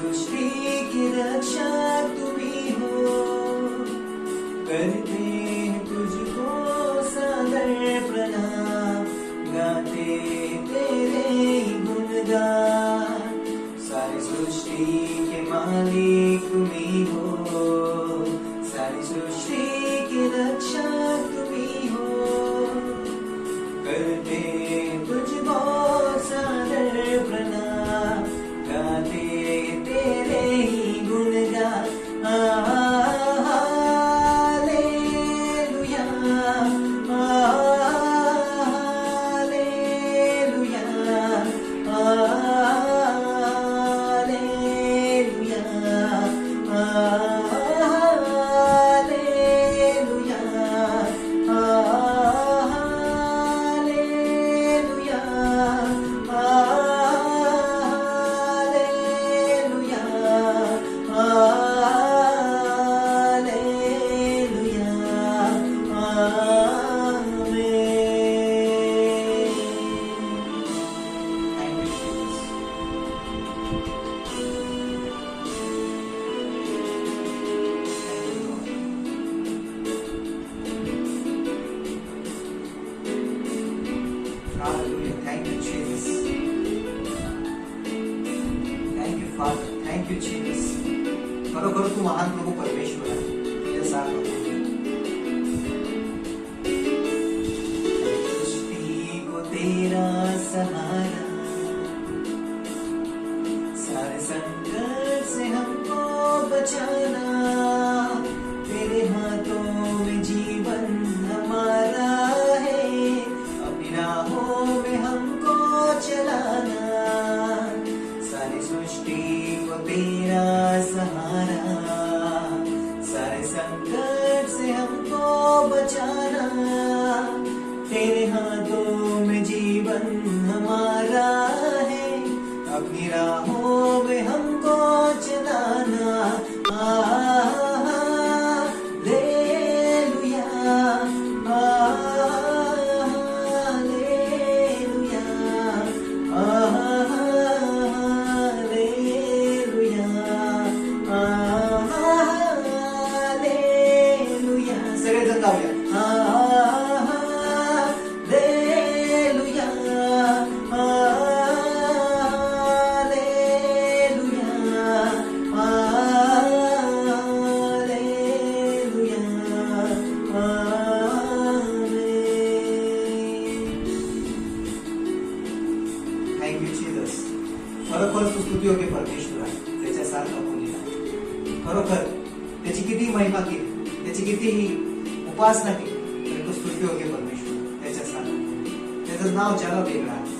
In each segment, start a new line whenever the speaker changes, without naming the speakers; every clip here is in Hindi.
सृष्टि की रक्षा तुम ही हो, करते हैं तुझको सादर प्रणाम, गाते तेरे ही गुणगान। सारी सृष्टि के मालिक तुम ही हो, सारी सृष्टि की रक्षा तुम ही हो, करते तुझको सादर प्रणाम, गाते तेरे ही गुणगान। Hallelujah. Thank you, Jesus. Thank you, Father. Thank you, Jesus. खरोखर तू महान प्रभू परमेश्वर आहे. तुझ्यासारखं सृष्टि को तेरा सहारा, सारे संकट से हमको बचाना, तेरे हाथों में जीवन हमारा है, अपनी राहों में हमको चलाना। सारी सृष्टि को तेरा सहारा, सारे संकट से हमको बचाना, तेरे हाथों में जीवन हमारा है, अपनी राहों में हमको चलाना। सगळेजण गाऊया. Thank you Jesus. खरोखर तू स्तुतियोग्य परमेश्वर आहे, त्याच्यासारखा कोणी नाही. खरोखर त्याची किती महिमा केली, त्याची किती उपासना केली, तरी तो स्तुतियोग्य परमेश्वर त्याच्यासारखा, त्याचं नाव जरा वेगळं आहे.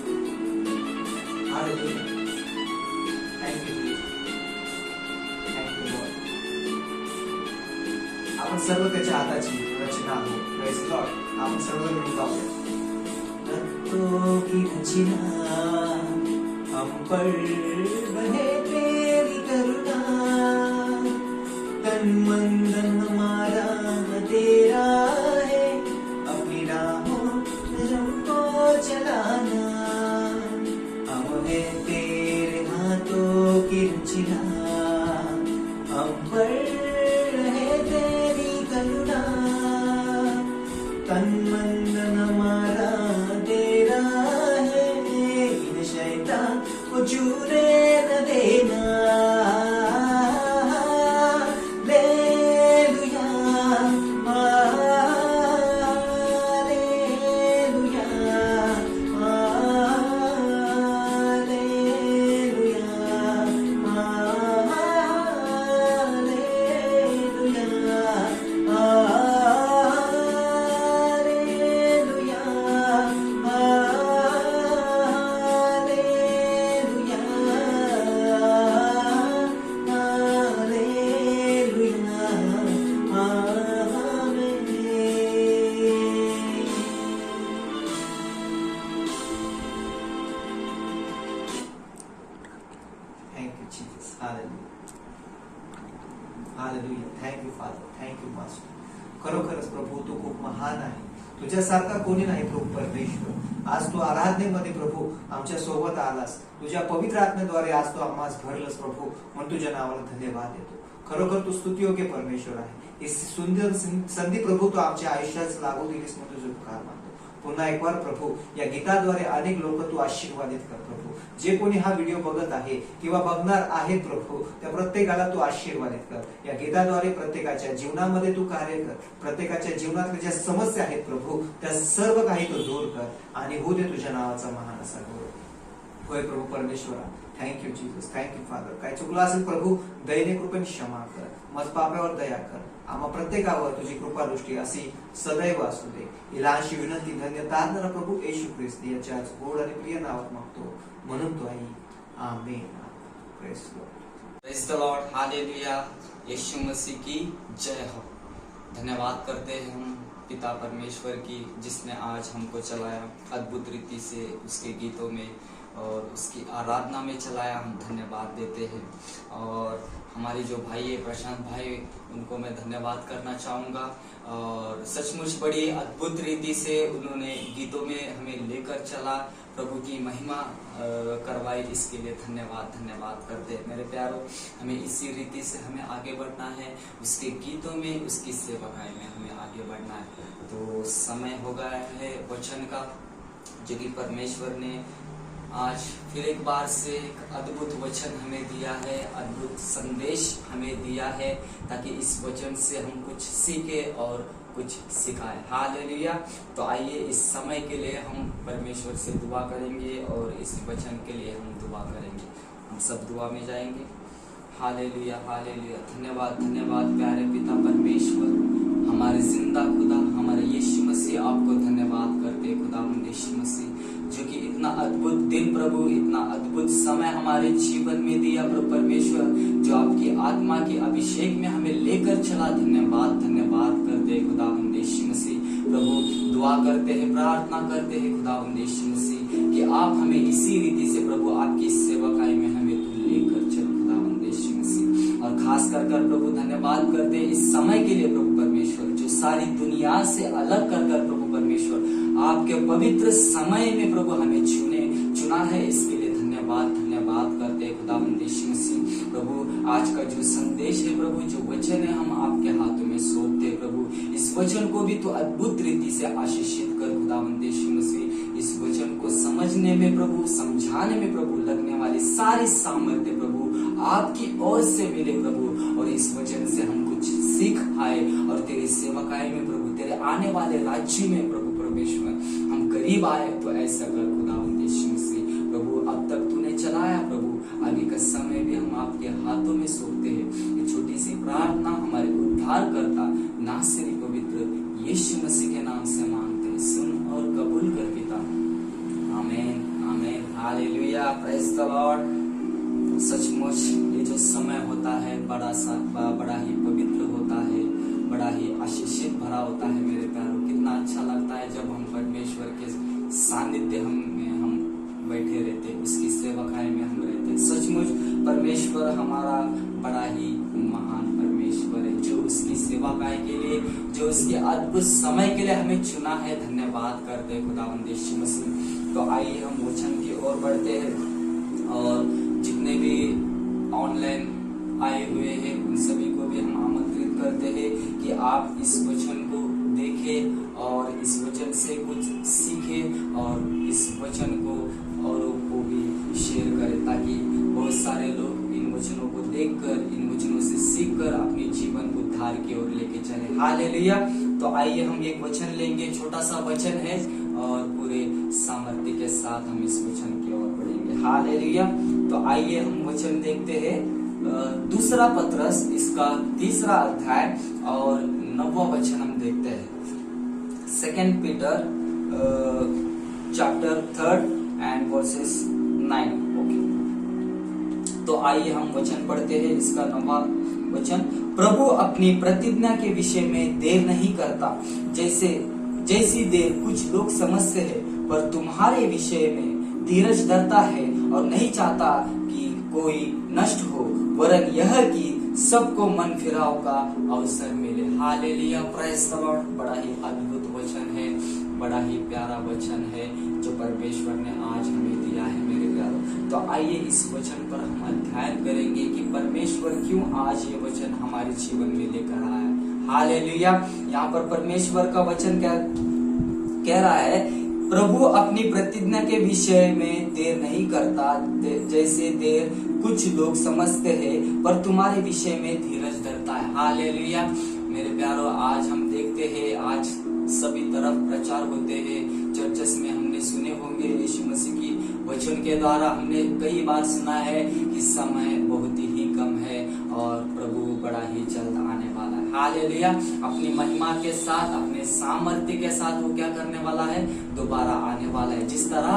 Hallelujah. Thank you Jesus. Thank you Lord. आपण सर्व त्याच्या हाताची रचना आहोत. Praise Lord. आपण सर्व मिळून गाऊया. रत्तों की रचना हम पर बहे तेरी करुणा, तन मन धन हमारा तेरा है, अपनी राहों में हमको चलाना। हम है तेरे हाथों की रचना, हम पर है तेरी करुणा, तन मन धन हमारा तेरा है, इन शैतान को छूने न देना। तुझ्यासारखा कोणी नाही प्रभू परमेश्वर. आज तू आराधनेमध्ये प्रभू आमच्या सोबत आलास, तुझ्या पवित्र आत्म्याद्वारे आज तू आम्हास भरलस प्रभू, म्हणून तुझ्या नावाला धन्यवाद देतो. खरोखर तू स्तुतियोग्य परमेश्वर आहे. ही सुंदर संधी प्रभू तू आमच्या आयुष्यात लागू दिलीस म्हणून तुझे उपकार मानतो. पुन्हा एक बार प्रभू या गीताद्वारे अनेक लोक तू आशीर्वादित कर प्रभू. जे कोणी हा व्हिडिओ बघत आहे किंवा बघणार आहे प्रभू, त्या प्रत्येकाला तू आशीर्वादित कर. या गीताद्वारे प्रत्येकाच्या जीवनामध्ये तू कार्य कर. प्रत्येकाच्या जीवनातल्या ज्या समस्या आहेत प्रभू, त्या सर्व काही तू दूर कर आणि होऊ दे तुझ्या नावाचा महान असा गौरव. होय प्रभू परमेश्वरा, थँक्यू जीसस, थँक्यू फादर. काय चुकलं असेल प्रभू दयेने कृपेने क्षमा कर. मज पापावर दया कर. आम्हा प्रत्येकावर तुझी कृपा दृष्टी अशी सदैव असू दे. ही लहानशी विनंती धन्य तारणारा प्रभू येशू ख्रिस्त याच्या गोड आणि प्रिय नावात मागतो म्हणून तो आई. Amen. Praise lord.
Praise the lord. Hallelujah. Yeshu Masih की जय हो. धन्यवाद करते हैं हम पिता परमेश्वर की, जिसने आज हमको चलाया अद्भुत रीति से उसके गीतों में और उसकी आराधना में चलाया. हम धन्यवाद देते हैं. और हमारे जो भाई है प्रशांत भाई, उनको मैं धन्यवाद करना चाहूँगा. और सचमुच बड़ी अद्भुत रीति से उन्होंने गीतों में हमें लेकर चला, प्रभु की महिमा करवाई. इसके लिए धन्यवाद धन्यवाद करते हैं मेरे प्यारों. हमें इसी रीति से हमें आगे बढ़ना है, उसके गीतों में, उसकी सेवकाई में हमें आगे बढ़ना है. तो समय हो गया है वचन का, जो कि परमेश्वर ने आज फिर एक बार से एक अद्भुत वचन हमें दिया है, अद्भुत संदेश हमें दिया है, ताकि इस वचन से हम कुछ सीखे और कुछ सिखाए. हालेलुया. तो आइए इस समय के लिए हम परमेश्वर से दुआ करेंगे और इस वचन के लिए हम दुआ करेंगे. हम सब दुआ में जाएंगे. Hallelujah hallelujah. धन्यवाद धन्यवाद प्यारे पिता परमेश्वर, हमारे जिंदा खुदा, हमारे यीशु मसीह, आपको धन्यवाद करते खुदा यीशु मसीह, जो कि इतना अद्भुत दिन प्रभु, इतना अद्भुत समय हमारे जीवन में दिया प्रभु परमेश्वर, जो आपकी आत्मा के अभिषेक में हमें लेकर चला. धन्यवाद धन्यवाद करते खुदा यीशु मसीह. प्रभु दुआ करते हैं, प्रार्थना करते हैं खुदा यीशु मसीह, कि आप हमें इसी रीति से प्रभु आपकी सेवकाई में हमें तू लेकर चल खुदा यीशु मसीह. और खास कर प्रभु धन्यवाद करते हैं इस समय के लिए प्रभु परमेश्वर, जो सारी दुनिया से अलग कर प्रभु परमेश्वर आपके पवित्र समय में प्रभु हमें चुना है. इसके लिए धन्यवाद धन्यवाद करते खुदा यीशु मसीह. प्रभु आज का जो संदेश है प्रभु, जो वचन है, हम आपके हाथों में सौंपते प्रभु. इस वचन को भी तो अद्भुत रीति से आशीषित कर खुदा यीशु मसीह. इस वचन को समझने में प्रभु, समझाने में प्रभु लगने वाली सारी सामर्थ्य प्रभु आपकी ओर से मिले प्रभु, और इस वचन से हम कुछ सीख आए और तेरी सेवकाई में प्रभु, तेरे आने वाले राज्य में प्रभु परमेश्वर हम करीब आए. तो ऐसा कर खुदा यीशु मसीह. प्रभु अब तक तूने चलाया प्रभु, आगे का समय भी हम आपके हाथों में सौंपते हैं. ये छोटी सी प्रार्थना हमारे उद्धारकर्ता नासरी पवित्र यीशु मसीह के नाम से मांगते हैं. सुन और कबूल कर पिता. आमीन आमीन. हालेलुया. Praise the Lord. सचमुच ये जो समय होता है बड़ा ही पवित्र होता है, बड़ा ही आशीषित भरा होता है मेरे प्यारों. कितना अच्छा लगता है जब हम परमेश्वर के सानिध्य में हम बैठे रहते, उसकी सेवकाई में हम रहते. सचमुच परमेश्वर हमारा बड़ा ही महान परमेश्वर है, जो उसकी सेवकाई के लिए, जो उसके अद्भुत समय के लिए हमें चुना है. धन्यवाद करते खुदा यीशु मसीह. तो आइए हम वचन की ओर बढ़ते हैं, और जितने भी ऑनलाइन आए हुए हैं उन सभी को भी हम आमंत्रित करते हैं कि आप इस वचन को देखें और इस वचन से कुछ सीखें, और इस वचन को औरों को भी शेयर करें, ताकि बहुत सारे लोग इन वचनों को देखकर, इन वचनों से सीखकर अपने जीवन को उद्धार की ओर लेके चले. हालेलुया. तो आइए हम एक वचन लेंगे, छोटा सा वचन है, और पूरे सामर्थ्य के साथ हम इस वचन की ओर बढ़ेंगे. हालेलुया. तो आइए हम वचन देखते हैं. दूसरा पत्रस, इसका 3 अध्याय और 9वां वचन हम देखते हैं. 2 Peter chapter 3 and versus 9. Okay, तो आइए हम वचन पढ़ते हैं. इसका 9वां वचन. प्रभु अपनी प्रतिज्ञा के विषय में देर नहीं करता, जैसी देर कुछ लोग समझते हैं, पर तुम्हारे विषय में धीरज धरता है और नहीं चाहता कि कोई नष्ट हो, वरन यह कि सबको मन फिराव का अवसर मिले. हालेलुया. Praise the Lord. बड़ा ही अद्भुत वचन है. बड़ा ही प्यारा वचन है जो परमेश्वर ने आज हमें दिया है मेरे प्यारों। तो आइए इस वचन पर हम अध्ययन करेंगे कि परमेश्वर क्यों आज ये वचन हमारे जीवन में लेकर आया है। हालेलुया। यहाँ पर परमेश्वर का वचन क्या कह रहा है, प्रभु अपनी प्रतिज्ञा के विषय में देर नहीं करता, जैसे देर कुछ लोग समझते हैं, पर तुम्हारे विषय में धीरज धरता है। हालेलुया। मेरे प्यारों, आज हम देखते हैं, आज सभी तरफ प्रचार होते हैं, चर्चेस में हमने सुने होंगे यीशु मसीह की वचन के द्वारा हमने कई बार सुना है कि समय बहुत ही कम है और प्रभु बड़ा ही जल्द आने वाला है। हालेलुया। अपनी महिमा के साथ, अपने सामर्थ्य के साथ वो क्या करने वाला है, दोबारा आने वाला है। जिस तरह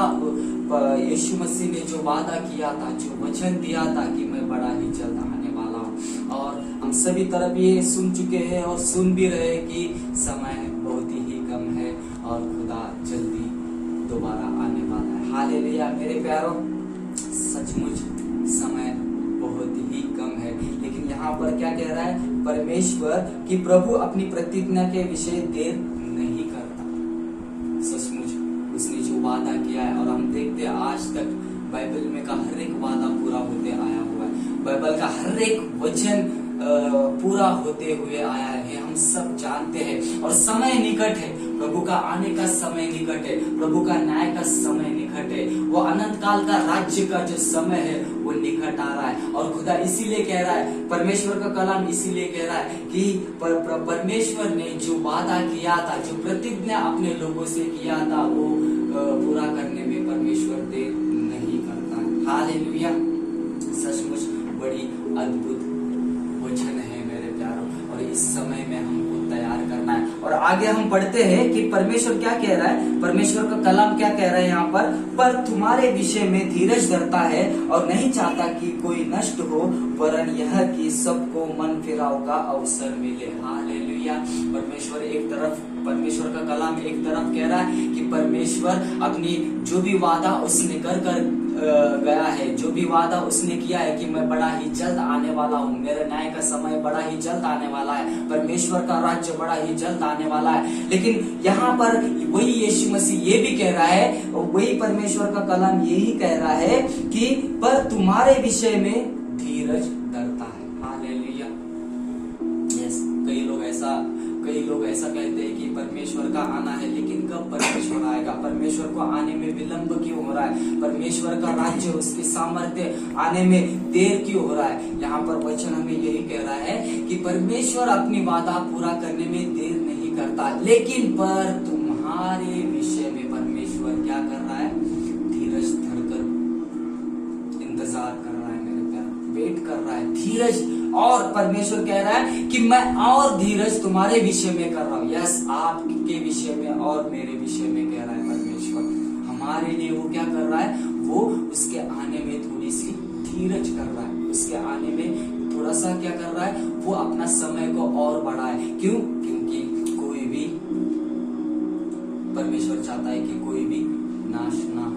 यीशु मसीह ने जो वादा किया था, जो वचन दिया था कि मैं बड़ा ही जल्द आने वाला हूँ, और हम सभी तरफ ये सुन चुके हैं और सुन भी रहे कि समय बहुत ही कम है और खुदा जल्दी दोबारा आने वाला है। हालेलुया। मेरे प्यारों, सचमुच समय बहुत ही कम है, लेकिन यहाँ पर क्या कह रहा है परमेश्वर कि प्रभु अपनी प्रतिज्ञा के विषय देर नहीं करता। सचमुच उसने जो वादा किया है, और हम देखते हैं आज तक बाइबल में का हर एक वादा पूरा होते आया हुआ है। बाइबल का हर एक वचन पूरा होते हुए आया है, हम सब जानते हैं। और समय निकट है, प्रभु का आने का समय निकट है, प्रभु का न्याय का समय निकट है, वो अनंत काल का राज्य का जो समय है वो निकट आ रहा है। और खुदा इसीलिए कह रहा है, परमेश्वर का कलाम इसीलिए कह रहा है कि परमेश्वर ने जो वादा किया था, जो प्रतिज्ञा अपने लोगों से किया था, वो पूरा करने में परमेश्वर देर नहीं करता है। हालेलुया। सचमुच बड़ी अद्भुत वचन है मेरे प्यारों, और इस समय में हमको तैयार करना है। और आगे हम पढ़ते हैं कि परमेश्वर क्या कह रहा है, परमेश्वर का कलाम क्या कह रहा है यहाँ पर तुम्हारे विषय में धीरज धरता है और नहीं चाहता कि कोई नष्ट हो, वरन यह कि सबको मन फिराव का अवसर मिले। हालेलुया। परमेश्वर एक तरफ, परमेश्वर का कलाम एक तरफ कह रहा है कि परमेश्वर अपनी जो भी वादा उसने कर गया है, जो भी वादा उसने किया है कि मैं बड़ा ही जल्द आने वाला हूँ, मेरे न्याय का समय बड़ा ही जल्द आने वाला है, परमेश्वर का राज्य बड़ा ही जल्द आने वाला है। लेकिन यहाँ पर वही यीशु मसीह ये भी कह रहा है, वही परमेश्वर का कलाम यही कह रहा है कि पर तुम्हारे विषय में धीरज धरता है। हालेलुया। यस, कई लोग ऐसा कहते हैं कि परमेश्वर का आना है, लेकिन कब परमेश्वर आएगा, परमेश्वर को आने में विलंब क्यों हो रहा है, परमेश्वर का राज्य, उसकी सामर्थ्य आने में देर क्यों हो रहा है। यहाँ पर वचन हमें यही कह रहा है कि परमेश्वर अपनी वादा पूरा करने में देर नहीं करता, लेकिन पर तुम्हारे विषय में परमेश्वर क्या कर रहा है, धीरज धरकर इंतजार कर रहा है मेरे प्यार, वेट कर रहा है, धीरज। और परमेश्वर कह रहा है कि मैं और धीरज तुम्हारे विषय में कर रहा हूँ। यस, आपके विषय में और मेरे विषय में कह रहा है परमेश्वर। हमारे लिए वो क्या कर रहा है, वो उसके आने में थोड़ी सी धीरज कर रहा है, उसके आने में थोड़ा सा क्या कर रहा है, वो अपना समय को और बढ़ाए। क्यों? क्योंकि कोई भी, परमेश्वर चाहता है कि कोई भी नाश ना हो,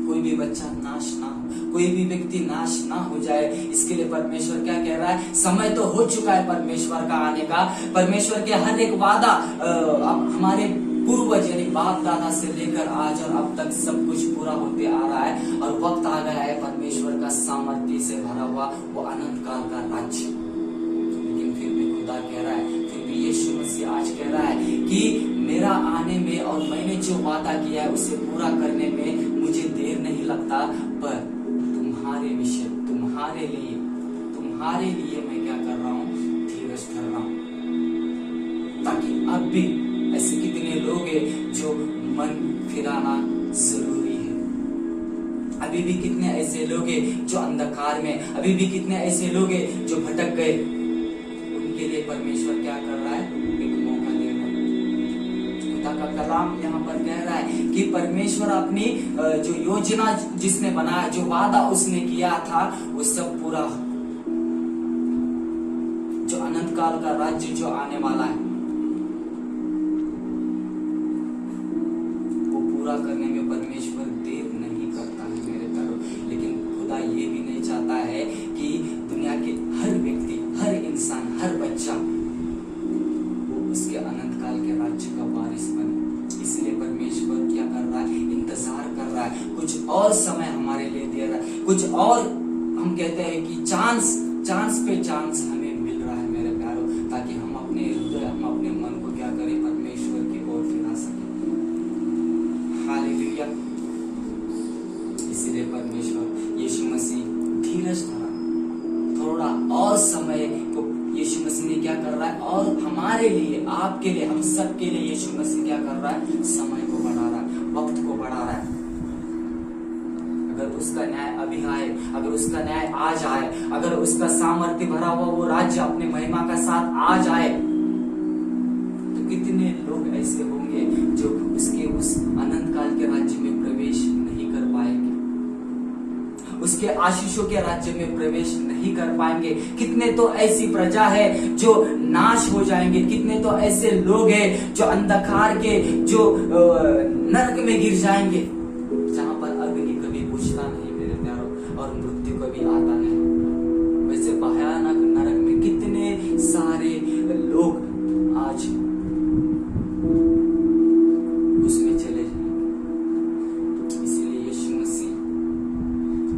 कोई भी बच्चा नाश ना हो, कोई भी व्यक्ति नाश ना हो जाए। इसके लिए परमेश्वर क्या कह रहा है, समय तो हो चुका है परमेश्वर का आने का। परमेश्वर के हर एक वादा हमारे पूर्वज यानी बाप दादा से लेकर आज और अब तक सब कुछ पूरा होते आ रहा है, और वक्त आ गया है परमेश्वर का सामर्थ्य से भरा हुआ वो अनंत काल का राज्य। लेकिन फिर भी खुदा कह रहा है, फिर भी यीशु मसीह आज कह रहा है कि मेरा आने में और मैंने जो वादा किया है उसे पूरा करने में मुझे देर नहीं लगता, पर तुम्हारे विषय, तुम्हारे लिए मैं क्या कर रहा हूँ, धीरज कर रहा हूँ। ताकि अब भी ऐसे कितने लोग हैं जो मन फिराना जरूरी है, अभी भी कितने ऐसे लोग हैं जो अंधकार में, अभी भी कितने ऐसे लोग हैं जो भटक गए, उनके लिए परमेश्वर क्या कर रहा है, एक मौका दे रहा है। खुदा का कलाम यहाँ पर कह रहा है कि परमेश्वर अपनी जो योजना जिसने बनाया, जो वादा उसने किया था, वो सब पूरा, जो अनंत काल का राज्य जो आने वाला है वो पूरा करने में परमेश्वर देर नहीं करता है मेरे प्यारों। लेकिन खुदा ये भी नहीं चाहता है कि दुनिया के हर व्यक्ति, हर इंसान, हर बच्चा वो उसके अनंत काल के राज्य का वारिस बने। इसलिए कुछ और समय हमारे लिए दे रहा है, कुछ और हम कहते हैं कि चांस पे चांस हमें मिल रहा है मेरे प्यारो, ताकि हम अपने हृदय, हम अपने मन को क्या करें, परमेश्वर की ओर फिरा सकें। हालेलुया। इसीलिए परमेश्वर यीशु मसीह धीरज धरा, थोड़ा और समय को यीशु मसीह ने क्या कर रहा है, और हमारे लिए, आपके लिए, हम सब के लिए यीशु मसीह क्या कर रहा है, समय को बढ़ा रहा है, वक्त को बढ़ा रहा है। अगर उसका न्याय अभी आए, अगर उसका न्याय आज आए, अगर उसका सामर्थ्य भरा हुआ वो राज्य अपने महिमा का साथ आ जाए, तो कितने लोग ऐसे होंगे जो उसके उस अनंत काल के राज्य में प्रवेश नहीं कर पाएंगे, उसके आशीषों के राज्य में प्रवेश नहीं कर पाएंगे। कितने तो ऐसी प्रजा है जो नाश हो जाएंगे, कितने तो ऐसे लोग हैं जो अंधकार के, जो नरक में गिर जाएंगे, जहां पर अग्नि कभी बुझता नहीं मेरे प्यारो, और मृत्यु कभी आता नहीं। वैसे भयानक नरक में कितने सारे लोग आज उसमें चले जाएंगे। इसीलिए यीशु मसीह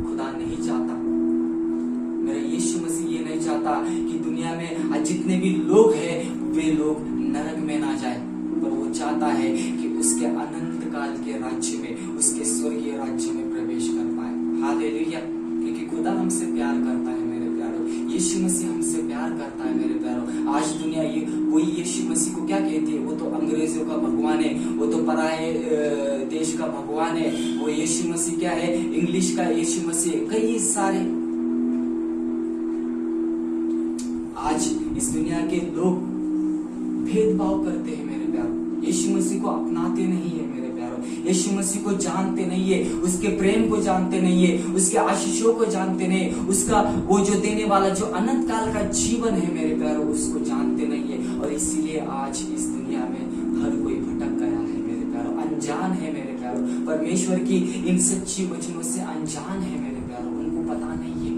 खुदा नहीं चाहता, मेरा यीशु मसीह ये नहीं चाहता कि दुनिया में आज जितने भी लोग हैं वे लोग नरक में ना जाए, पर वो चाहता है कि उसके अनंत काल के राज्य में, उसके स्वर्गीय राज्य में प्रवेश कर पाए। हालेलुया। क्योंकि खुदा हमसे प्यार करता है मेरे प्यारो, यीशु मसीह हमसे प्यार करता है मेरे प्यारो। आज दुनिया ये कोई यीशु मसीह को क्या कहती है, वो तो अंग्रेजों का भगवान है, वो तो पराये देश का भगवान है, वो यीशु मसीह क्या है, इंग्लिश का यीशु मसीह। कई सारे आज इस दुनिया के लोग भेदभाव करते हैं मेरे प्यारो, यीशु मसीह को अपनाते नहीं है मेरे प्यारो, यीशु मसीह को जानते नहीं है, उसके प्रेम को जानते नहीं है, उसके आशीषों को जानते नहीं, उसका वो जो देने वाला जो अनंत काल का जीवन है मेरे प्यारो, उसको जानते नहीं है। और इसीलिए आज इस दुनिया में हर कोई भटक गया है मेरे प्यारो, अनजान है मेरे प्यारो, परमेश्वर की इन सच्ची वचनों से अनजान है मेरे प्यारो, उनको पता नहीं है।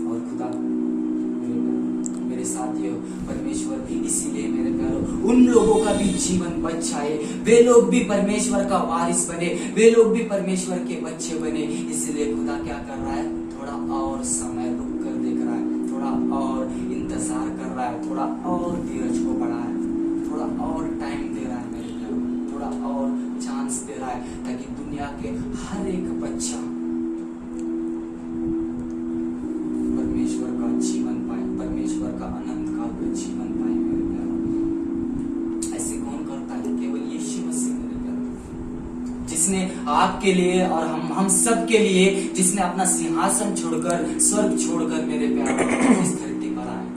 और खुदा साथियों, परमेश्वर इसीलिए मेरे प्यारो उन लोगों का भी जीवन बच जाए, वे लोग भी परमेश्वर का वारिस बने, वे लोग भी परमेश्वर के बच्चे बने। इसलिए खुदा क्या कर रहा है, थोड़ा और समय रुक कर देख रहा है, थोड़ा और इंतजार कर रहा है, थोड़ा और धीरज को बढ़ा है, थोड़ा और टाइम दे रहा है मेरे प्यारो, थोड़ा और चांस दे रहा है, ताकि दुनिया के हर एक बच्चा परमेश्वर का जीवन पाए, परमेश्वर का अनंत काल का जीवन पाए मेरे प्यारो। ऐसे कौन करता है, केवल यीशु मसीह मेरे प्यारो, जिसने आपके लिए और हम सब के लिए, जिसने अपना सिंहासन छोड़कर, स्वर्ग छोड़कर मेरे प्यारो इस धरती पर आए,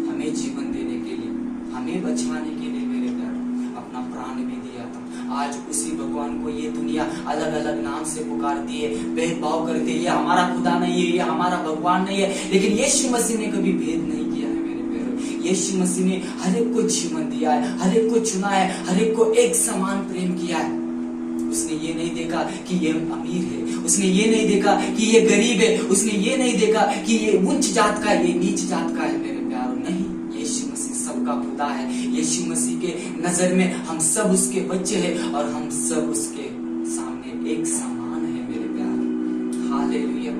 हमें जीवन देने के लिए, हमें बचाने के लिए मेरे प्यारो अपना प्राण भी दिया था। आज उसी भगवान को ये दुनिया अलग अलग नाम से पुकारती है, भेदभाव करती है, ये हमारा खुदा नहीं है, ये हमारा भगवान नहीं है, लेकिन यीशु मसीह ने कभी भेद नहीं किया है मेरे प्यारो। यीशु मसीह ने हर एक को जीवन दिया है, हर एक को चुना है, हर एक को एक समान प्रेम किया है। उसने ये नहीं देखा कि ये अमीर है, उसने ये नहीं देखा कि ये गरीब है, उसने ये नहीं देखा कि ये उच्च जात का, ये नीच जात का है मेरे प्यारो। नहीं, यीशु मसीह सबका खुदा है। यीशु मसीह के नजर में हम सब उसके बच्चे हैं और हम सब उसके सामने एक समान है मेरे प्यारे। हालेलुया।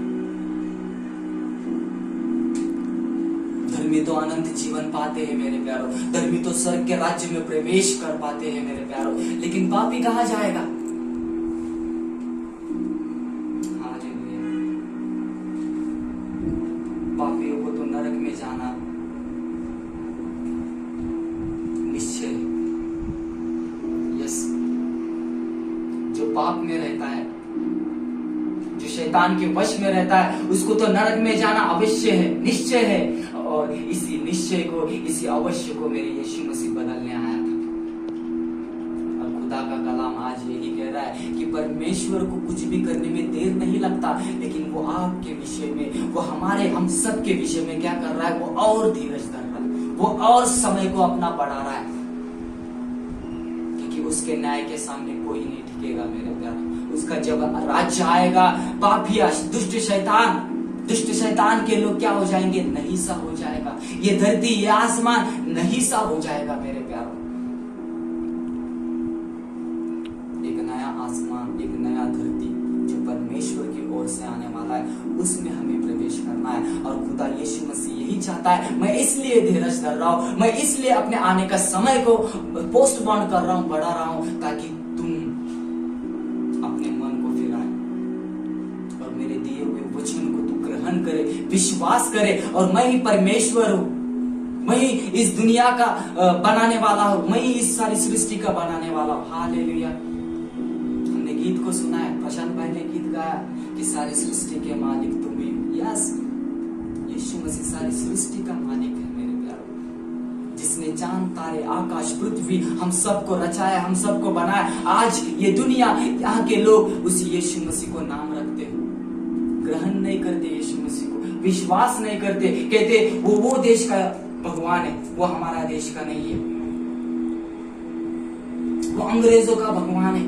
धर्मी तो अनंत जीवन पाते हैं मेरे प्यारो, धर्मी तो स्वर्ग के राज्य में प्रवेश कर पाते हैं मेरे प्यारो, लेकिन पापी कहाँ जाएगा? हालेलुया। पापियों को तो नरक में जाना निश्चय। यस, जो पाप में रहता है, जो शैतान के वश में रहता है, उसको तो नरक में जाना अवश्य है, निश्चय है। और इसी निश्चय को, इसी अवश्य को मेरे यीशु मसीह बदलने आया था। और खुदा का कलाम आज यही कह रहा है कि परमेश्वर को कुछ भी करने में देर नहीं लगता, लेकिन वो आपके विषय में, वो हमारे, हम सब के विषय में क्या कर रहा है, वो और धीरज धर रहा है, वो और समय को अपना बढ़ा रहा है, क्योंकि उसके न्याय के सामने कोई नहीं टिकेगा मेरे प्यारे। उसका जब राज्य आएगा, पापिया, दुष्ट शैतान के लोग क्या हो जाएंगे? नहीं सा हो जाएगा। ये धरती, ये आसमान नहीं सा हो जाएगा मेरे प्यारो। आसमान, एक नया धरती जो परमेश्वर की ओर से आने वाला है, उसमें हमें प्रवेश करना है। और खुदा यीशु मसीह यही चाहता है। मैं इसलिए धीरज धर रहा हूँ, मैं इसलिए अपने आने का समय को पोस्टपोन कर रहा हूँ, बढ़ा रहा हूँ, ताकि तुम अपने मन को फिराए और मेरे दिए हुए वचन को तू ग्रहण करे, विश्वास करे, और मैं ही परमेश्वर हूँ, मैं ही इस दुनिया का बनाने वाला हूँ, मैं ही इस सारी सृष्टि का बनाने वाला हूँ। हालेलुया। हमने गीत को सुना है, प्रशांत भाई ने गीत गाया कि सारी सृष्टि के मालिक तुम ही हो। यस, यीशु मसीह सारी सृष्टि का मालिक है मेरे प्यारों, जिसने चांद, तारे, आकाश, पृथ्वी, हम सबको रचाया, हम सबको बनाया। आज ये दुनिया, यहाँ के लोग उसी यीशु मसीह को नाम रखते हैं, ग्रहण नहीं करते यीशु मसीह को, विश्वास नहीं करते, कहते वो देश का भगवान है, वो हमारा देश का नहीं है, वो अंग्रेजों का भगवान है।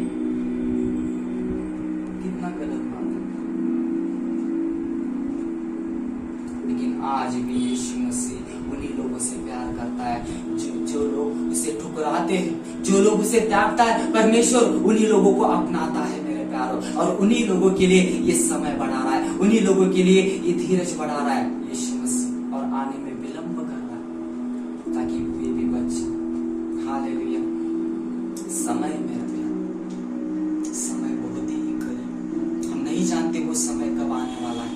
कितना गलत बात है। लेकिन आज भी यीशु मसीह उन्हीं लोगों से प्यार करता है जो लोग उसे ठुकराते हैं, जो लोग उसे त्यागता है। परमेश्वर उन्हीं लोगों को अपनाता है मेरे प्यारों, और उन्हीं लोगों के लिए ये समय बढ़ा रहा है, उन्हीं लोगों के लिए ये धीरज बढ़ा रहा है यीशु मसीह, और आने में विलंब कर रहा है ताकि वे भी बचे। हालेलुया। समय मेरे प्यार, समय बहुत ही करीब। हम नहीं जानते वो समय कब आने वाला है,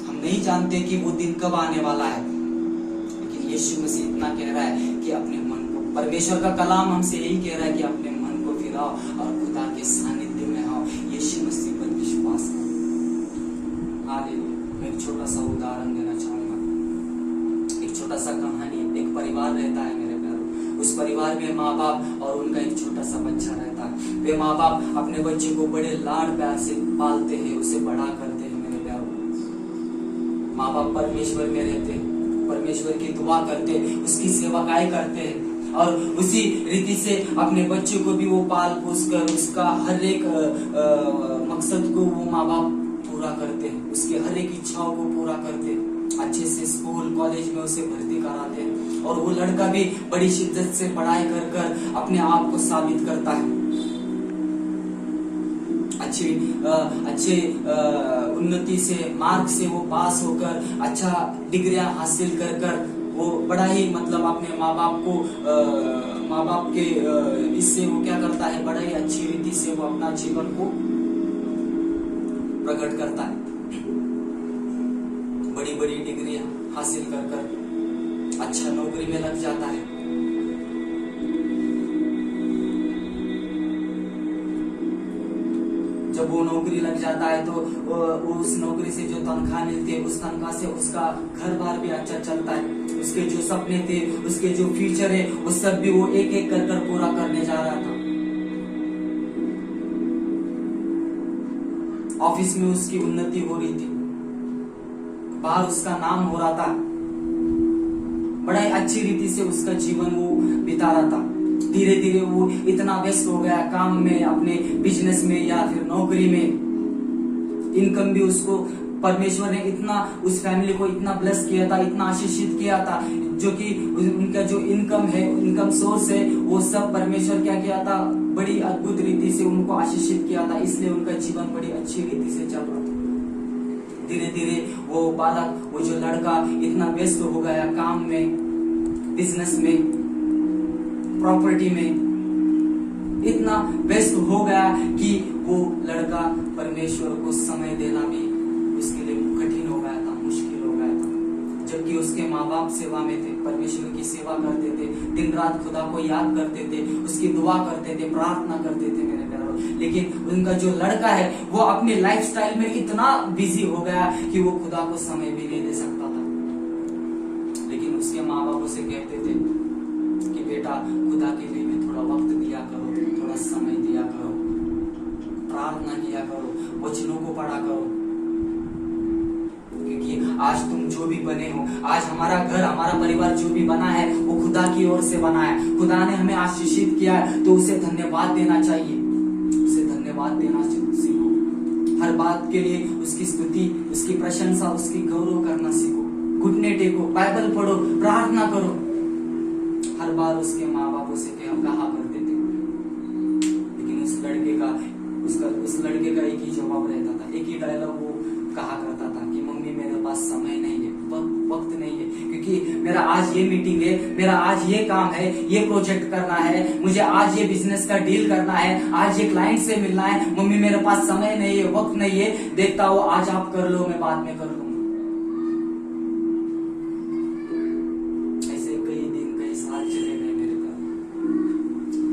हम नहीं जानते कि वो दिन कब आने वाला है, लेकिन यीशु मसीह इतना कह रहा है कि अपने मन को, परमेश्वर का कलाम हमसे यही कह रहा है कि अपने मन को फिराओ और खुदा के सानिध्य में आओ, यीशु मसीह पर विश्वास करो। हालेलुया। मैं एक छोटा सा उदाहरण देना चाहूंगा, एक छोटा सा कहानी। एक परिवार रहता है मेरे प्यारों, उस परिवार में माँ बाप और उनका एक छोटा सा बच्चा रहता है। वे माँ बाप अपने बच्चे को बड़े लाड प्यार से पालते हैं, उसे बड़ा करते हैं मेरे प्यारों। माँ बाप परमेश्वर में रहते हैं, परमेश्वर की दुआ करते हैं, उसकी सेवाकाई करते हैं, और उसी रीति से अपने बच्चे को भी वो पाल पोस कर उसका हर एक मकसद को वो माँ बाप पूरा करते हैं, उसके हर एक इच्छाओं को पूरा करते हैं। अच्छे से स्कूल कॉलेज में उसे भर्ती कराते हैं, और वो लड़का भी बड़ी शिद्दत से पढ़ाई कर कर अपने आप को साबित करता है। अच्छे उन्नति से, मार्क से वो पास होकर अच्छा डिग्रियां हासिल कर कर वो बड़ा ही मतलब अपने माँ बाप के इससे वो क्या करता है, बड़ा ही अच्छी रीति से वो अपना जीवन को प्रकट करता है। बड़ी बड़ी डिग्रियां हासिल कर कर अच्छा नौकरी में लग जाता है। जब वो नौकरी लग जाता है तो उस नौकरी से जो तनख्वाह मिलती है, उस तनख्वाह से उसका घर बार भी अच्छा चलता है। उसके जो सपने थे, उसके जो फ्यूचर है, वो सब भी वो एक एक कर पूरा करने जा रहा था। ऑफिस में उसकी उन्नति हो रही थी, बाहर उसका नाम हो रहा था, बड़ा ही अच्छी रीति से उसका जीवन वो बिता रहा था। धीरे धीरे वो इतना व्यस्त हो गया काम में, अपने बिजनेस में या फिर नौकरी में। इनकम भी उसको परमेश्वर ने इतना, उस फैमिली को इतना ब्लेस किया था, इतना आशीषित किया था, जो कि उनका जो इनकम है, इनकम सोर्स है, वो सब परमेश्वर क्या किया था, बड़ी अद्भुत रीति से उनको आशीषित किया था। इसलिए उनका जीवन बड़ी अच्छी रीति से चल रहा था। धीरे धीरे वो बालक, वो जो लड़का इतना व्यस्त हो गया काम में, बिजनेस में, प्रॉपर्टी में, इतना व्यस्त हो गया कि वो लड़का परमेश्वर को समय देना भी उसके लिए कठिन हो गया था, मुश्किल हो गया था। जबकि उसके माँ बाप सेवा में थे, परमेश्वर की सेवा करते थे, दिन रात खुदा को याद करते थे, उसकी दुआ करते थे, प्रार्थना करते थे मेरे प्यारों। लेकिन उनका जो लड़का है वो अपने लाइफस्टाइल में इतना बिजी हो गया कि वो खुदा को समय भी नहीं दे सकता था। लेकिन उसके माँ बाप उसे कहते थे कि बेटा, खुदा के लिए भी थोड़ा वक्त दिया करो, थोड़ा समय दिया करो, प्रार्थना किया करो, वचनों को पढ़ा करो, क्योंकि आज तुम जो भी बने हो, आज हमारा घर, हमारा परिवार जो भी बना है, वो खुदा की ओर से बना है। खुदा ने हमें आशीषित किया है, तो उसे धन्यवाद देना चाहिए, उसे धन्यवाद देना सीखो। हर बात के लिए उसकी स्तुति, उसकी प्रशंसा, उसकी गौरव करना सीखो। घुटने टेको, बाइबल पढ़ो, प्रार्थना करो। हर बार उसके माँ बाप उसे कहा करते थे, लेकिन उस लड़के का अभाव रहता था। एक ही डायलॉग वो कहा करता था कि मम्मी मेरे पास समय नहीं है, वक्त नहीं है, क्योंकि मेरा आज ये मीटिंग है, मेरा आज ये काम है, ये प्रोजेक्ट करना है, मुझे आज ये बिजनेस का डील करना है, आज ये क्लाइंट से मिलना है, मम्मी मेरे पास समय नहीं है, वक्त नहीं है, देखता हो आज आप कर लो, मैं बाद में कर लूंगा। ऐसे कई दिन कई साल चले गए मेरे घर।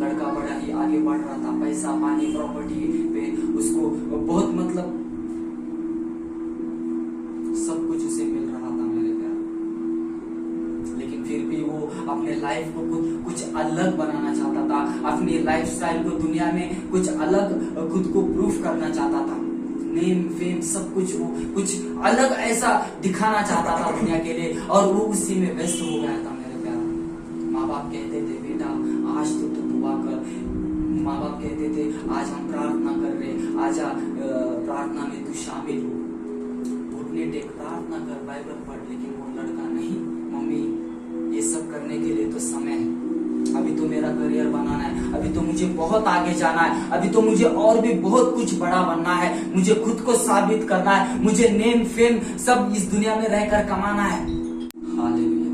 लड़का बड़ा ही आगे बढ़ रहा था, पैसा पानी प्रॉपर्टी पे उसको बहुत मतलब सब कुछ उसे मिल रहा था मेरे प्यार, लेकिन फिर भी वो अपने लाइफ को कुछ अलग बनाना चाहता था, अपनी लाइफस्टाइल को दुनिया में कुछ अलग खुद को प्रूफ करना चाहता था। नेम फेम सब कुछ वो कुछ अलग ऐसा दिखाना चाहता था दुनिया के लिए, और वो उसी में व्यस्त हो गया था मेरे प्यार। माँ बाप कहते थे बेटा आज तो तू दुआ कर, माँ बाप कहते थे आज हम प्रार्थना कर रहे, आजा प्रार्थना में तू शामिल हो, घुटने टेक प्रार्थना कर, बाइबल पढ़, लेकिन वो लड़का नहीं, मम्मी ये सब करने के लिए तो समय है, अभी तो मेरा करियर बनाना है, अभी तो मुझे बहुत आगे जाना है, अभी तो मुझे और भी बहुत कुछ बड़ा बनना है, मुझे खुद को साबित करना है, मुझे नेम फेम सब इस दुनिया में रहकर कमाना है। हालेलुया।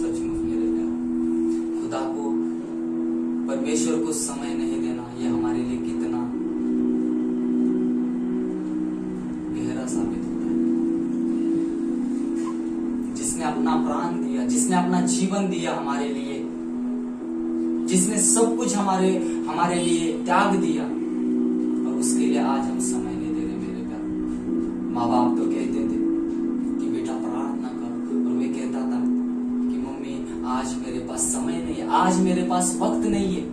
सचमुच मेरे प्यार, खुदा को परमेश्वर को समय नहीं देना ये हमारे लिए कितना गहरा साबित होता है। जिसने अपना प्राण दिया, जिसने अपना जीवन दिया हमारे लिए, जिसने सब कुछ हमारे लिए त्याग दिया, और उसके लिए आज हम समय नहीं दे रहे मेरे प्यार। माँ बाप तो कहते थे कि बेटा प्रार्थना करो, और वे कहता था कि मम्मी आज मेरे पास समय नहीं है, आज मेरे पास वक्त नहीं है।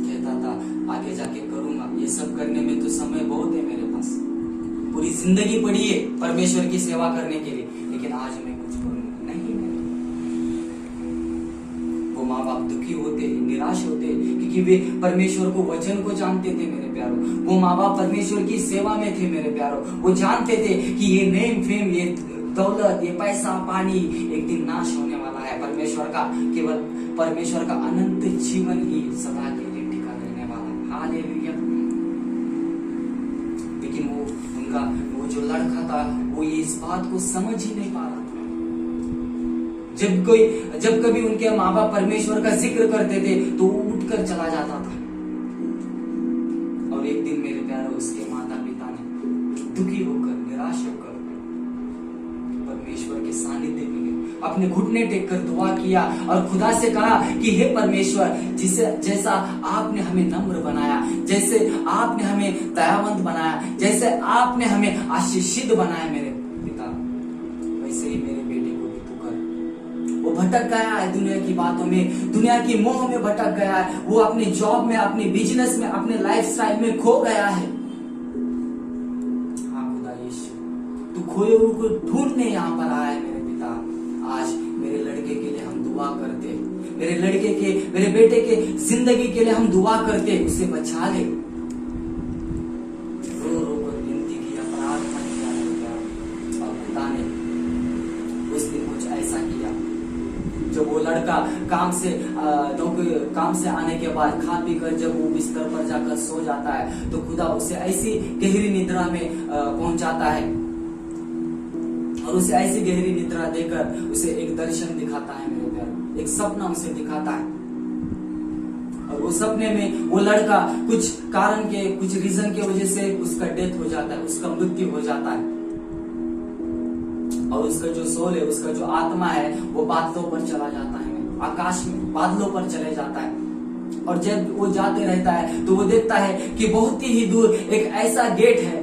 कहता था आगे जाके करूंगा, ये सब करने में तो समय बहुत है मेरे पास, पूरी जिंदगी पड़ी है परमेश्वर की सेवा करने के लिए, लेकिन आज मैं कुछ करूंगा नहीं। वो माँ बाप दुखी होते, निराश होते, क्योंकि वे परमेश्वर को वचन को जानते थे मेरे प्यारों। वो माँ बाप परमेश्वर की सेवा में थे मेरे प्यारों। वो जानते थे कि ये नेम फेम, ये दौलत, ये पैसा पानी एक दिन नाश होने वाला है। परमेश्वर का केवल परमेश्वर का अनंत जीवन ही सदा के लिए टिका रहने वाला है। हालेलुया। लेकिन वो जो लड़का था वो ये इस बात को समझ ही नहीं पा रहा था। जब कभी उनके माँ बाप परमेश्वर का जिक्र करते थे तो वो उठकर चला जाता था। और एक दिन मेरे प्यारे उसके माता पिता ने दुखी होकर, निराश होकर परमेश्वर के सानिध्य में गए, अपने घुटने टेक कर दुआ किया और खुदा से कहा कि हे परमेश्वर, जैसा आपने हमें नम्र बनाया, जैसे आपने हमें दयावंत बनाया, जैसे आपने हमें आशीषित बनाया मेरे पिता, वैसे ही मेरे बेटे को भी तू कर। वो भटक गया है दुनिया की बातों में, दुनिया की मोह में भटक गया है, वो अपने जॉब में, अपने बिजनेस में, अपने लाइफस्टाइल में खो गया है। तू खोए हुए को ढूंढने यहाँ पर आया है मेरे पिता। आज मेरे लड़के के लिए हम दुआ करते, मेरे लड़के के, मेरे बेटे के जिंदगी के लिए हम दुआ करते, उसे बचा ले। रो रो कर विनती किया, प्रार्थना किया मेरे प्यार, और पिता ने उस दिन कुछ ऐसा किया। जब वो लड़का काम से आने के बाद खा पी कर जब वो बिस्तर पर जाकर सो जाता है तो खुदा उसे ऐसी गहरी निद्रा में पहुंचाता है, और उसे ऐसी गहरी निद्रा देकर उसे एक दर्शन दिखाता है मेरे प्यार, एक सपना उसे दिखाता है। और वो सपने में वो लड़का कुछ कारण के, कुछ रीजन की वजह से उसका डेथ हो जाता है, उसका मृत्यु हो जाता है, और उसका जो सोल है, उसका जो आत्मा है वो बादलों पर चला जाता है, आकाश में बादलों पर चले जाता है। और जब वो जाते रहता है तो वो देखता है कि बहुत ही दूर एक ऐसा गेट है,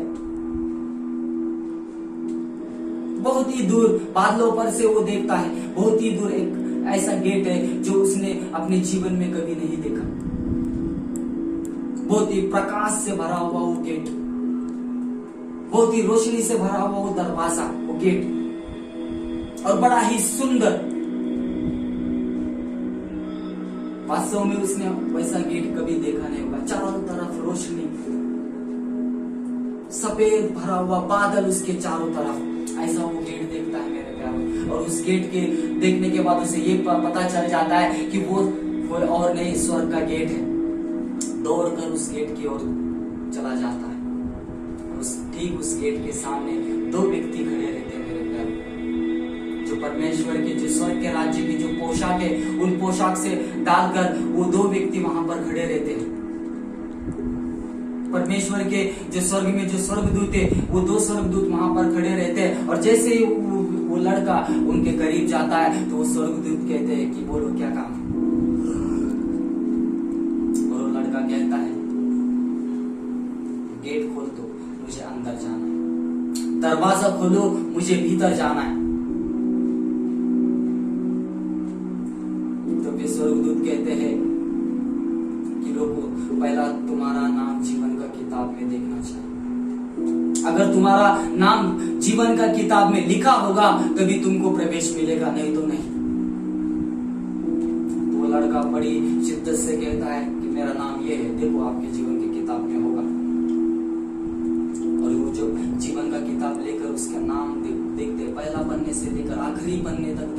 बहुत ही दूर बादलों पर से वो देखता है, बहुत ही दूर एक ऐसा गेट है जो उसने अपने जीवन में कभी नहीं देखा। बहुत ही प्रकाश से भरा हुआ वो गेट, बहुत ही रोशनी से भरा हुआ वो दरवाजा, वो गेट, और बड़ा ही सुंदर। वास्तव में उसने वैसा गेट कभी देखा नहीं होगा। चारों तरफ रोशनी, सफेद भरा हुआ बादल उसके चारों तरफ, ऐसा वो गेट देखता है मेरे प्यारे। और उस गेट के देखने के बाद उसे ये पता चल जाता है कि वो कोई और नहीं, स्वर्ग का गेट है, दौड़कर उस गेट की ओर चला जाता है। ठीक उस गेट के सामने दो व्यक्ति खड़े रहते हैं मेरे प्यारे, जो परमेश्वर के, जो स्वर्ग के राज्य की जो पोशाक है, उन पोशाक से डालकर वो दो व्यक्ति वहां पर खड़े रहते हैं। परमेश्वर के जो स्वर्ग में जो स्वर्गदूत है, वो दो स्वर्गदूत वहां पर खड़े रहते हैं। और जैसे ही वो लड़का उनके करीब जाता है तो वो स्वर्गदूत कहते हैं कि बोलो क्या काम है। और वो लड़का कहता है गेट खोल दो, मुझे अंदर जाना है, दरवाजा खोलो, मुझे भीतर जाना है। तो वे स्वर्गदूत कहते हैं कि रोको, पहला तुम्हारा नाम जीवन का किताब में देखना चाहिए। अगर तुम्हारा नाम जीवन का किताब में लिखा होगा तभी तुमको प्रवेश मिलेगा, नहीं तो नहीं। तो वो लड़का बड़ी शिद्दत से कहता है कि मेरा नाम ये है, देखो आपके जीवन की किताब में होगा। और वो जो जीवन का किताब लेकर उसका नाम देखते, पहला पन्ने से लेकर आखिरी पन्ने तक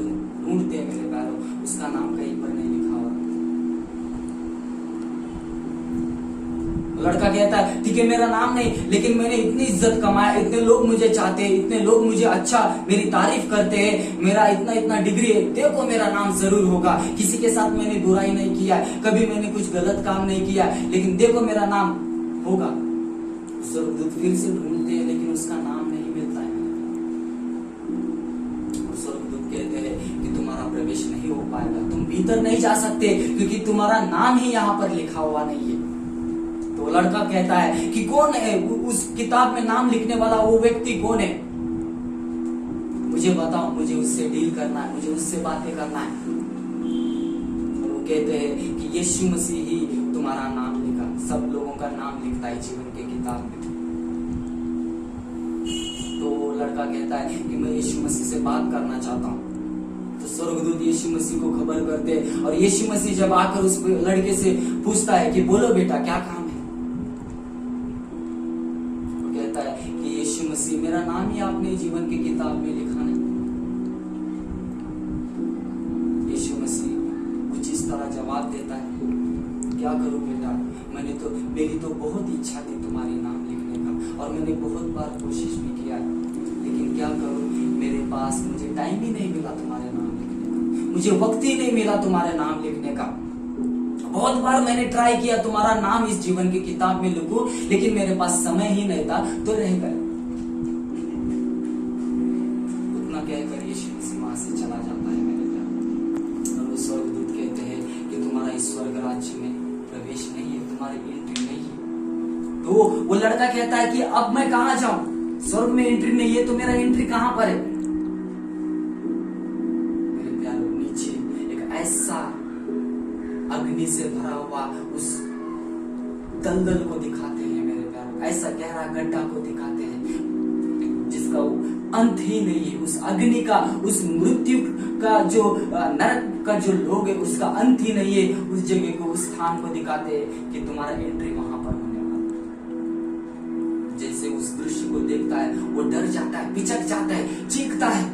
ढूंढते हैं मेरे प्यारों, उसका नाम कहीं पर नहीं लिखा हुआ। लड़का कहता है ठीक है मेरा नाम नहीं, लेकिन मैंने इतनी इज्जत कमाया, इतने लोग मुझे चाहते हैं, इतने लोग मुझे अच्छा मेरी तारीफ करते हैं, मेरा इतना इतना डिग्री है, देखो मेरा नाम जरूर होगा। किसी के साथ मैंने बुराई नहीं किया है, कभी मैंने कुछ गलत काम नहीं किया है, लेकिन देखो मेरा नाम होगा। स्वर्गदूत फिर से ढूंढते हैं लेकिन उसका नाम नहीं मिलता है। स्वर्गदूत कहते हैं कि तुम्हारा प्रवेश नहीं हो पाएगा, तुम भीतर नहीं जा सकते क्योंकि तुम्हारा नाम ही यहाँ पर लिखा हुआ नहीं है। तो लड़का कहता है कि कौन है उस किताब में नाम लिखने वाला, वो व्यक्ति कौन है, मुझे बताओ, मुझे उससे डील करना है, मुझे उससे बातें करना है। और वो कहते हैं कि यीशु मसीह ही तुम्हारा नाम लिखा, सब लोगों का नाम लिखता है जीवन के किताब में। तो लड़का कहता है कि मैं यीशु मसीह से बात करना चाहता हूँ। तो स्वर्गदूत यीशु मसीह को खबर करते हैं और यीशु मसीह जब आकर उस लड़के से पूछता है कि बोलो बेटा क्या काम है, वो कहता है कि यीशु मसीह मेरा नाम ही आपने जीवन की किताब में लिखा नहीं। यीशु मसीह कुछ इस तरह जवाब देता है, क्या करूं बेटा, मेरी तो बहुत इच्छा थी तुम्हारे नाम लिखने का और मैंने बहुत बार कोशिश भी किया, लेकिन क्या करूं, मेरे पास मुझे टाइम ही नहीं मिला तुम्हारे नाम लिखने का, मुझे वक्त ही नहीं मिला तुम्हारे नाम लिखने का। बहुत बार मैंने ट्राई किया तुम्हारा नाम इस जीवन की किताब में लिखूं, लेकिन मेरे पास समय ही नहीं था, तो रह गए। उतना कहकर यीशु मसीह वहां से चला जाता है मेरे प्यारे। और वो स्वर्गदूत कहते हैं कि तुम्हारा इस स्वर्ग राज्य में प्रवेश नहीं है, तुम्हारी एंट्री नहीं है। तो वो लड़का कहता है कि अब मैं कहां जाऊं, स्वर्ग में एंट्री नहीं है तो मेरा एंट्री कहां पर है। मेरे प्यारे, नीचे एक ऐसा अग्नि से भरा हुआ उस दलदल को दिखाते हैं मेरे प्यारे, ऐसा गहरा गड्ढा को दिखाते हैं जिसका अंत ही नहीं है। उस अग्नि का, उस मृत्यु का, जो नरक का जो लोग है उसका अंत ही नहीं है। उस जगह को, उस स्थान को दिखाते हैं कि तुम्हारा एंट्री वहां पर होने वाला। जैसे उस दृश्य को देखता है वो डर जाता है, पिचक जाता है, चीखता है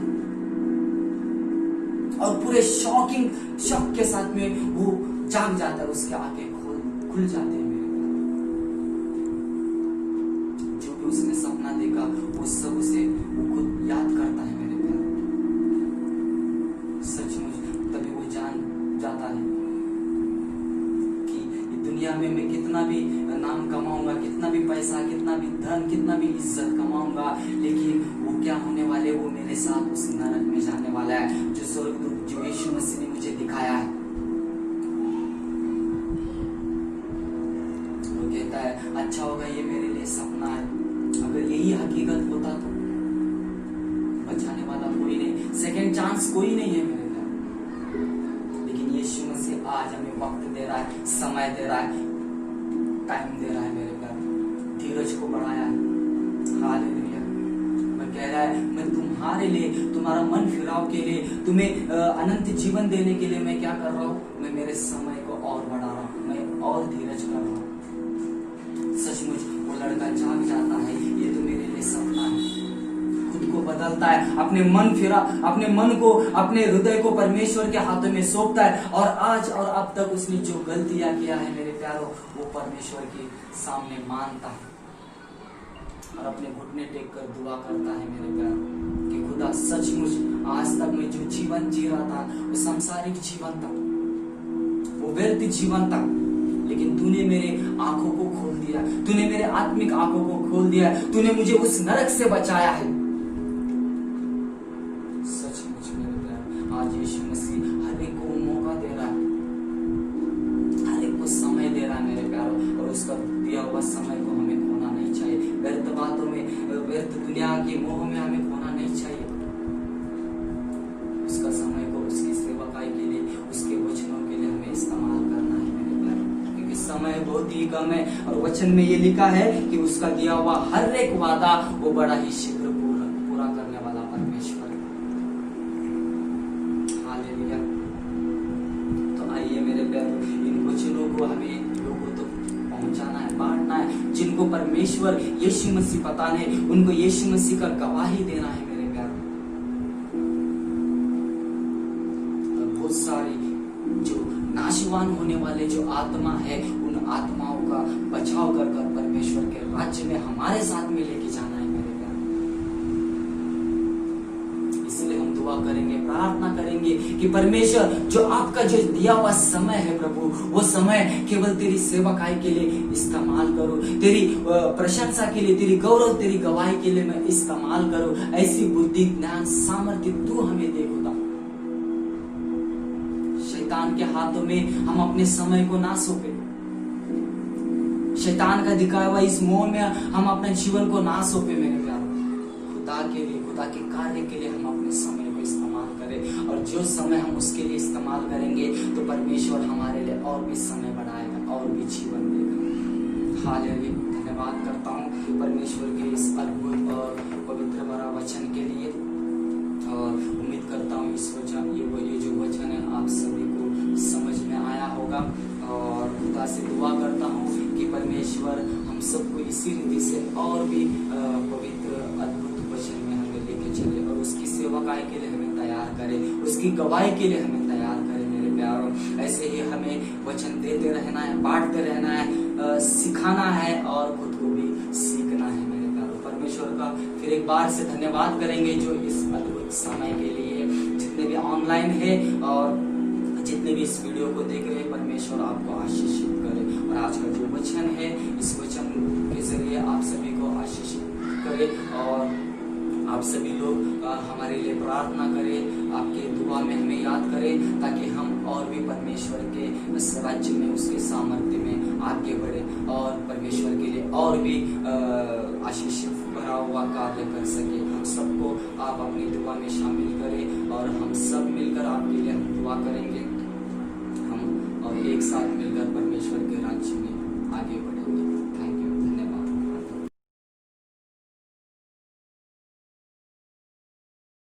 और पूरे शॉक के साथ में वो जाग जाता है, उसके आंखें खुल जाते हैं मेरे प्यारे। जो भी उसने सपना देखा वो सब उसे खुद याद करता है मेरे प्यारे। सचमुच तभी वो जान जाता है कि दुनिया में मैं कितना भी नाम कमाऊंगा, कितना भी पैसा, कितना भी धन, कितना भी इज्जत कमाऊंगा, लेकिन वो क्या होने वाले, वो मेरे साथ उस नरक में जाने वाला है जो स्वर्गदूत, जो यीशु मसीह ने मुझे दिखाया है। वो कहता है अच्छा होगा ये मेरे लिए सपना है, अगर यही हकीकत होता तो बचाने वाला कोई नहीं, सेकंड चांस कोई नहीं है मेरे प्यारे। लेकिन यीशु मसीह आज हमें वक्त दे रहा है, समय दे रहा है, टाइम दे रहा है मेरे प्यारे, धीरज को बढ़ाया है। हालेलुया। मैं कह रहा है मैं तुम्हारे लिए, तुम्हारा मन फिराव के लिए, तुम्हें अनंत जीवन देने के लिए मैं क्या कर रहा हूँ, मैं मेरे समय को और बढ़ा रहा हूँ, मैं और धीरज कर रहा हूँ। सचमुच वो लड़का जाग जाता है, ये तो मेरे लिए सपना है, खुद को बदलता है, अपने मन को, अपने हृदय को परमेश्वर के हाथों में सौंपता है, और आज और अब तक उसने जो गलतियां किया है मेरे प्यारों, वो परमेश्वर के सामने मानता है और अपने घुटने टेक कर दुआ करता है मेरे प्यारों कि खुदा सचमुच आज तक मैं जो जीवन जी रहा था वो सांसारिक जीवन था, वो व्यर्थ जीवन था, लेकिन तूने मेरे आंखों को खोल दिया, तूने मेरे आत्मिक आंखों को खोल दिया, तूने मुझे उस नरक से बचाया है। सचमुच मेरे प्यार, आज यीशु मसीह हर एक को मौका दे रहा है, हर एक को समय दे रहा है मेरे प्यारों, और उसका दिया हुआ समय को हमें खोना नहीं चाहिए, व्यर्थ बातों में, व्यर्थ दुनिया के मोह में हमें खोना नहीं चाहिए। उसका समय को उसकी सेवकाई के लिए, उसके वचनों के लिए हमें इस्तेमाल करना है मेरे प्यारों, क्योंकि समय बहुत ही कम है, और वचन में ये लिखा है कि उसका दिया हुआ हर एक वादा वो बड़ा ही शीघ्र पूरा करने वाला परमेश्वर है। हालेलुया। तो आइए मेरे प्यारों, इन वचनों को हमें लोगों तक पहुंचाना है, बांटना है। जिनको परमेश्वर यीशु मसीह पता नहीं, उनको यीशु मसीह का गवाही देना है मेरे प्यारों। बहुत सारी जो नाशवान होने वाले जो आत्मा है, उन आत्माओं का बचाव कर परमेश्वर के राज्य में हमारे साथ में लेके जाना है मेरे प्यार। इसलिए हम दुआ करेंगे, प्रार्थना करेंगे कि परमेश्वर जो आपका जो दिया हुआ समय है प्रभु, वो समय केवल तेरी सेवकाई के लिए इस्तेमाल करो, तेरी प्रशंसा के लिए, तेरी गौरव, तेरी गवाही के लिए मैं इस्तेमाल करो। ऐसी बुद्धि, ज्ञान, सामर्थ्य तू हमें दे खुदा। शैतान के हाथों में हम अपने समय को ना सौंपे, शैतान का दिखाया हुआ इस मोह में हम अपने जीवन को ना सौंपे मेरे प्यारों। खुदा के लिए, खुदा के कार्य के लिए हम अपने समय को इस्तेमाल करें, और जो समय हम उसके लिए इस्तेमाल करेंगे तो परमेश्वर हमारे लिए और भी समय बढ़ाएगा, और भी जीवन देगा। हालेलुया। धन्यवाद करता हूँ परमेश्वर के इस अद्भुत और पवित्र भरा वचन के लिए, और उम्मीद करता हूँ इस वचन, ये जो वचन है आप सभी को समझ में आया होगा, और खुदा से दुआ करता हूँ कि परमेश्वर हम सबको इसी रीति से और भी पवित्र अद्भुत वचन में हमें लेके चले, और उसकी सेवकाई के लिए हमें तैयार करे, उसकी गवाही के लिए हमें तैयार करे मेरे प्यारों। ऐसे ही हमें वचन देते रहना है, बांटते रहना है, सिखाना है, और खुद को भी सीखना है मेरे प्यारों। परमेश्वर का फिर एक बार से धन्यवाद करेंगे जो इस अद्भुत समय के लिए, जितने भी ऑनलाइन है और जितने भी इस वीडियो को देख रहे हैं, परमेश्वर आपको आशीषित करे, और आज का जो वचन है, इस वचन के जरिए आप सभी को आशीषित करे, और आप सभी लोग हमारे लिए प्रार्थना करें, आपके दुआ में हमें याद करें, ताकि हम और भी परमेश्वर के इस राज्य में, उसके सामर्थ्य में आगे बढ़े, और परमेश्वर के लिए और भी आशीषित भरा हुआ कार्य कर सके। हम सबको आप अपनी दुआ में शामिल करें, और हम सब मिलकर आपके लिए हम दुआ करेंगे, हम और एक साथ मिलकर परमेश्वर के राज्य में